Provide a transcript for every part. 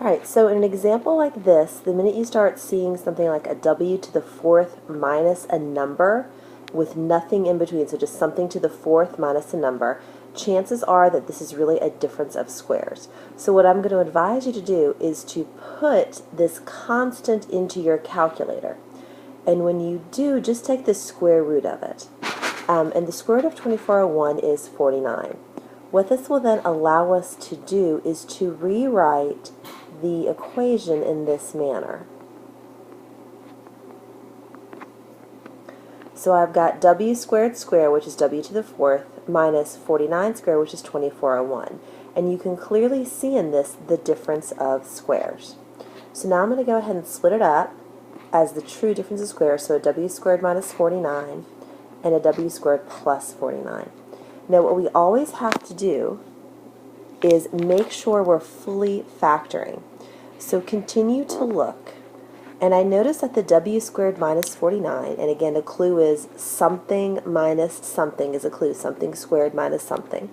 Alright, so in an example like this, the minute you start seeing something like a w to the fourth minus a number with nothing in between, so just something to the fourth minus a number, chances are that this is really a difference of squares. So what I'm going to advise you to do is to put this constant into your calculator. And when you do, just take the square root of it. And the square root of 2401 is 49. What this will then allow us to do is to rewrite the equation in this manner. So I've got w squared square, which is w to the fourth, minus 49 squared, which is 2401. And you can clearly see in this the difference of squares. So now I'm going to go ahead and split it up as the true difference of squares, so a w squared minus 49 and a w squared plus 49. Now what we always have to do is make sure we're fully factoring. So continue to look, and I notice that the w squared minus 49, and again a clue is something minus something is a clue, something squared minus something,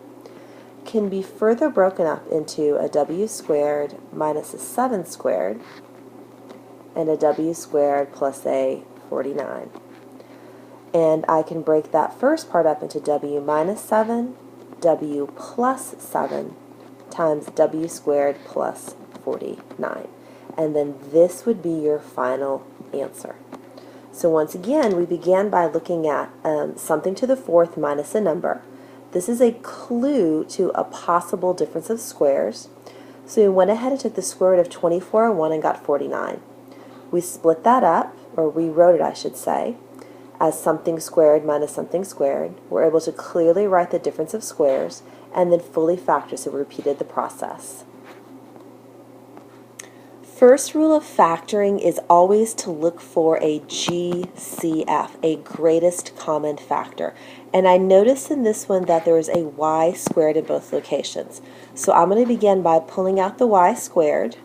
can be further broken up into a w squared minus a 7 squared and a w squared plus a 49. And I can break that first part up into w minus 7, w plus 7, times w squared plus 49. And then this would be your final answer. So once again, we began by looking at something to the fourth minus a number. This is a clue to a possible difference of squares. So we went ahead and took the square root of 2401 and got 49. We split that up, or rewrote it I should say, as something squared minus something squared. We're able to clearly write the difference of squares and then fully factor, so we repeated the process. First rule of factoring is always to look for a GCF, a greatest common factor. And I noticed in this one that there is a y squared in both locations. So I'm going to begin by pulling out the y squared,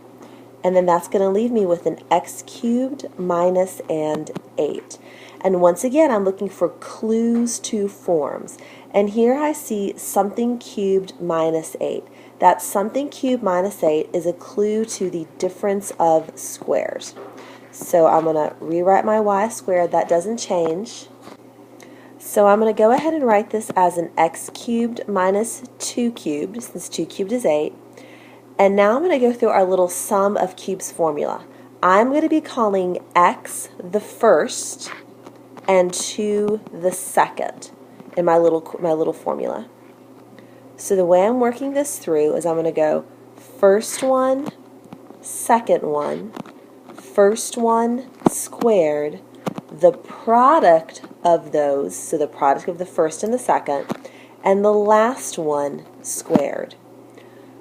and then that's going to leave me with an x cubed minus and 8. And once again, I'm looking for clues to forms. And here I see something cubed minus 8. That something cubed minus 8 is a clue to the difference of squares. So I'm going to rewrite my y squared. That doesn't change. So I'm going to go ahead and write this as an x cubed minus 2 cubed, since 2 cubed is 8. And now I'm going to go through our little sum of cubes formula. I'm going to be calling x the first and 2 the second in my little formula. So the way I'm working this through is I'm going to go first one, second one, first one squared, the product of those, so the product of the first and the second, and the last one squared.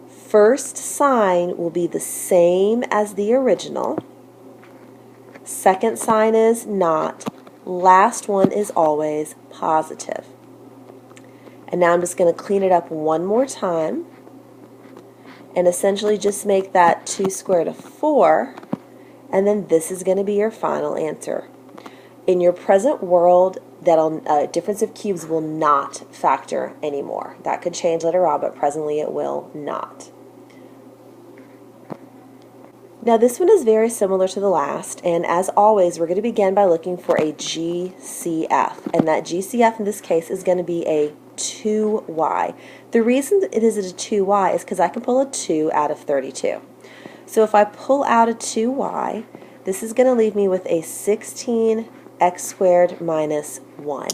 First sign will be the same as the original. Second sign is not. Last one is always positive. And now I'm just going to clean it up one more time and essentially just make that 2 squared a 4, and then this is going to be your final answer. In your present world, that difference of cubes will not factor anymore. That could change later on, but presently it will not. Now this one is very similar to the last, and as always we're going to begin by looking for a GCF, and that GCF in this case is going to be a 2y. The reason it is a 2y is because I can pull a 2 out of 32. So if I pull out a 2y, this is going to leave me with a 16x squared minus 1.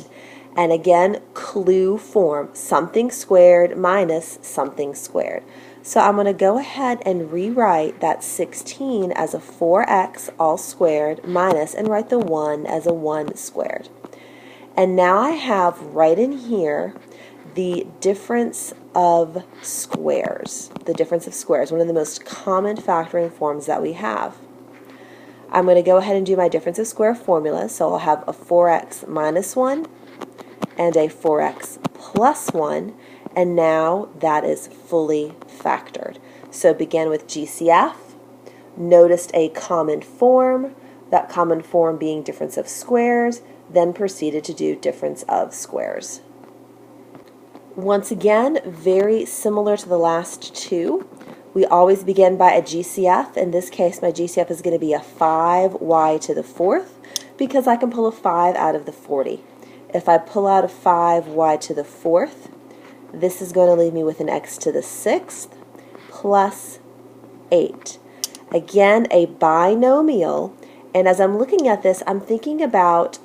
And again, clue form, something squared minus something squared. So I'm going to go ahead and rewrite that 16 as a 4x all squared minus, and write the 1 as a 1 squared. And now I have right in here the difference of squares. The difference of squares, one of the most common factoring forms that we have. I'm going to go ahead and do my difference of square formula. So I'll have a 4x minus 1 and a 4x plus 1. And now that is fully factored. So begin with GCF, noticed a common form, that common form being difference of squares, then proceeded to do difference of squares. Once again, very similar to the last two, We always begin by a GCF. In this case, my GCF is going to be a 5y to the 4th because I can pull a 5 out of the 40. If I pull out a 5y to the 4th, this is going to leave me with an x to the 6th plus 8. Again, a binomial, and as I'm looking at this, I'm thinking about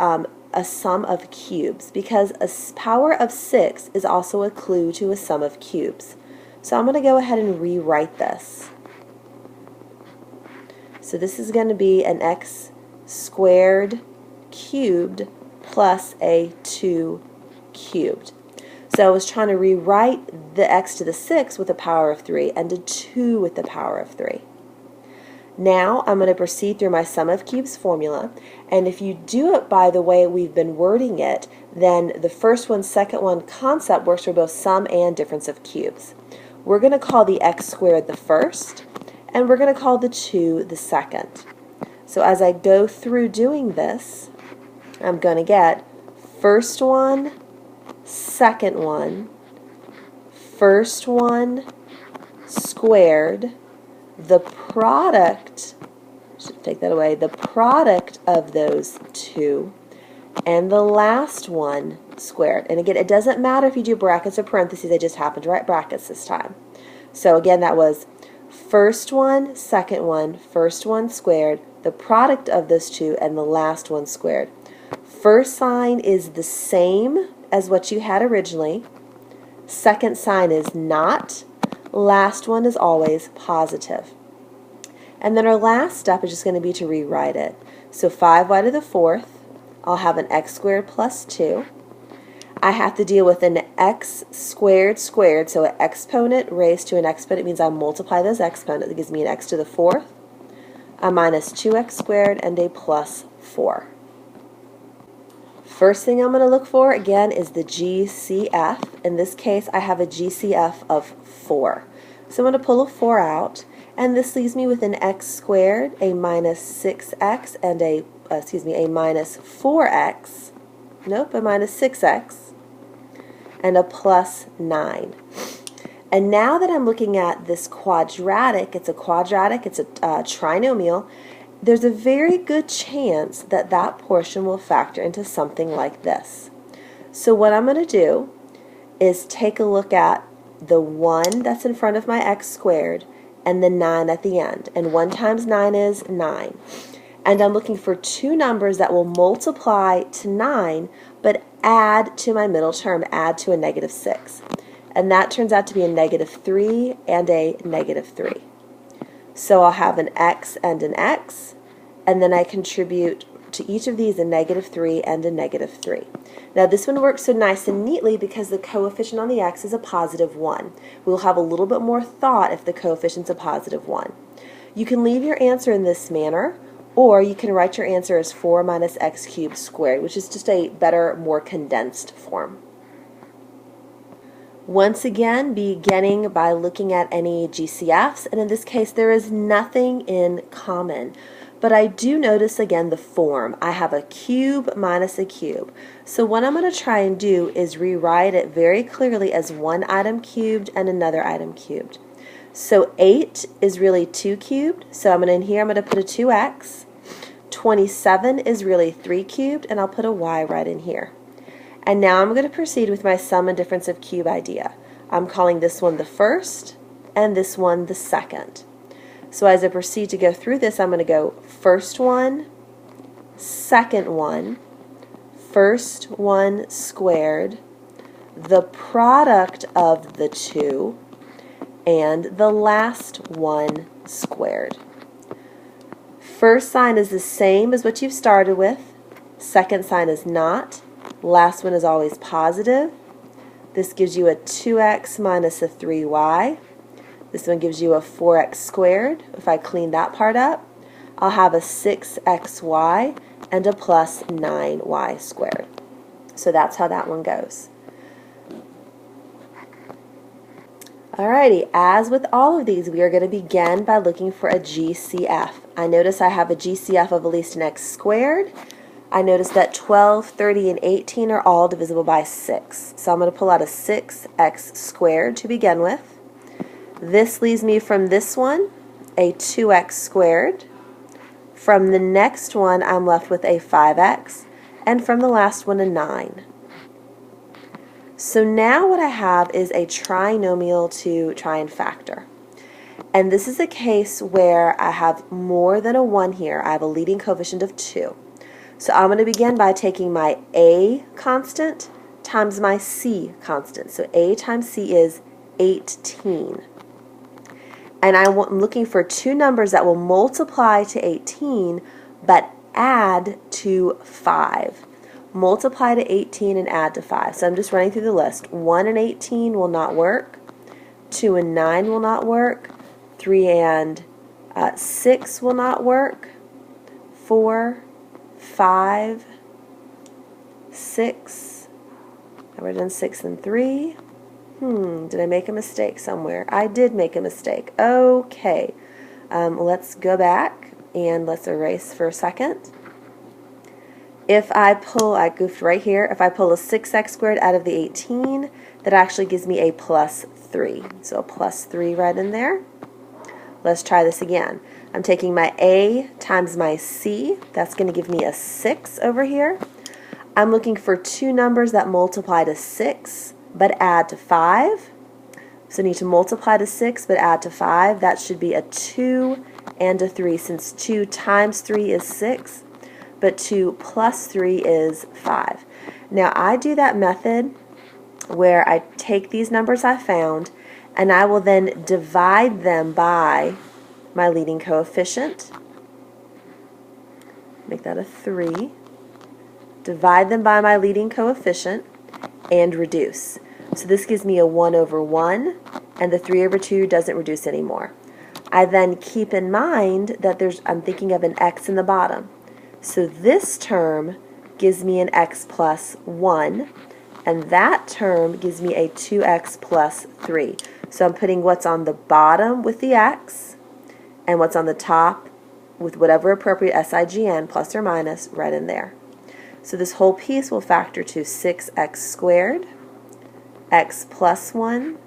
a sum of cubes because a power of 6 is also a clue to a sum of cubes. So I'm going to go ahead and rewrite this. So this is going to be an x squared cubed plus a 2 cubed. So I was trying to rewrite the x to the 6 with the power of 3 and a 2 with the power of 3. Now I'm going to proceed through my sum of cubes formula, and if you do it by the way we've been wording it, then the first one, second one concept works for both sum and difference of cubes. We're going to call the x squared the first, and we're going to call the 2 the second. So as I go through doing this, I'm going to get first one, second one, first one squared, the product, should take that away, the product of those two, and the last one squared. And again, it doesn't matter if you do brackets or parentheses, I just happened to write brackets this time. So again, that was first one, second one, first one squared, the product of those two, and the last one squared. First sign is the same as what you had originally. Second sign is not. Last one is always positive. And then our last step is just going to be to rewrite it. So 5y to the 4th, I'll have an x squared plus 2. I have to deal with an x squared squared, so an exponent raised to an exponent means I multiply those exponents. That gives me an x to the 4th, a minus 2x squared, and a plus 4. First thing I'm going to look for, again, is the GCF. In this case, I have a GCF of 4. So I'm going to pull a 4 out, and this leaves me with an x squared, a minus 6x, and a minus 4x, a minus 6x, and a plus 9. And now that I'm looking at this quadratic, it's a trinomial, there's a very good chance that that portion will factor into something like this. So what I'm going to do is take a look at the 1 that's in front of my x squared and the 9 at the end. And 1 times 9 is 9. And I'm looking for two numbers that will multiply to 9 but add to my middle term, add to a negative 6. And that turns out to be a negative 3 and a negative 3. So I'll have an x and an x, and then I contribute to each of these a negative 3 and a negative 3. Now this one works so nice and neatly because the coefficient on the x is a positive 1. We'll have a little bit more thought if the coefficient's a positive 1. You can leave your answer in this manner, or you can write your answer as 4 minus x cubed squared, which is just a better, more condensed form. Once again, beginning by looking at any GCFs, and in this case there is nothing in common. But I do notice again the form. I have a cube minus a cube. So what I'm going to try and do is rewrite it very clearly as one item cubed and another item cubed. So 8 is really 2 cubed, so I'm going to put a 2x. 27 is really 3 cubed, and I'll put a y right in here. And now I'm going to proceed with my sum and difference of cube idea. I'm calling this one the first and this one the second. So as I proceed to go through this, I'm going to go first one, second one, first one squared, the product of the two, and the last one squared. First sign is the same as what you've started with. Second sign is not. Last one is always positive. This gives you a 2x minus a 3y. This one gives you a 4x squared. If I clean that part up, I'll have a 6xy and a plus 9y squared. So that's how that one goes. Alrighty, as with all of these, we are going to begin by looking for a GCF. I notice I have a GCF of at least an x squared. I notice that 12, 30, and 18 are all divisible by 6. So I'm going to pull out a 6x squared to begin with. This leaves me from this one a 2x squared. From the next one, I'm left with a 5x, and from the last one, a 9. So now what I have is a trinomial to try and factor. And this is a case where I have more than a 1 here. I have a leading coefficient of 2. So I'm going to begin by taking my a constant times my c constant. So a times c is 18. And I'm looking for two numbers that will multiply to 18 but add to 5. Multiply to 18 and add to 5. So I'm just running through the list. 1 and 18 will not work. 2 and 9 will not work. 3 and 6 will not work. 4, 5, 6. Have I done 6 and 3? Did I make a mistake somewhere? I did make a mistake. Okay. Let's go back and let's erase for a second. If I pull, I goofed right here, if I pull a 6x squared out of the 18, that actually gives me a plus 3. So a plus 3 right in there. Let's try this again. I'm taking my a times my c. That's going to give me a 6 over here. I'm looking for two numbers that multiply to 6 but add to 5. So I need to multiply to 6 but add to 5. That should be a 2 and a 3, since 2 times 3 is 6, but 2 plus 3 is 5. Now I do that method where I take these numbers I found and I will then divide them by my leading coefficient. Make that a 3. Divide them by my leading coefficient and reduce. So this gives me a 1 over 1, and the 3 over 2 doesn't reduce anymore. I then keep in mind that I'm thinking of an x in the bottom. So this term gives me an x plus 1, and that term gives me a 2x plus 3. So I'm putting what's on the bottom with the x, and what's on the top with whatever appropriate SIGN, plus or minus, right in there. So this whole piece will factor to 6x squared, x plus 1,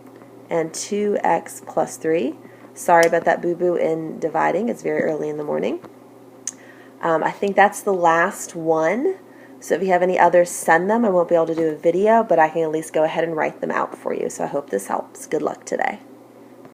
and 2x plus 3. Sorry about that boo-boo in dividing. It's very early in the morning. I think that's the last one. So if you have any others, send them. I won't be able to do a video, but I can at least go ahead and write them out for you. So I hope this helps. Good luck today.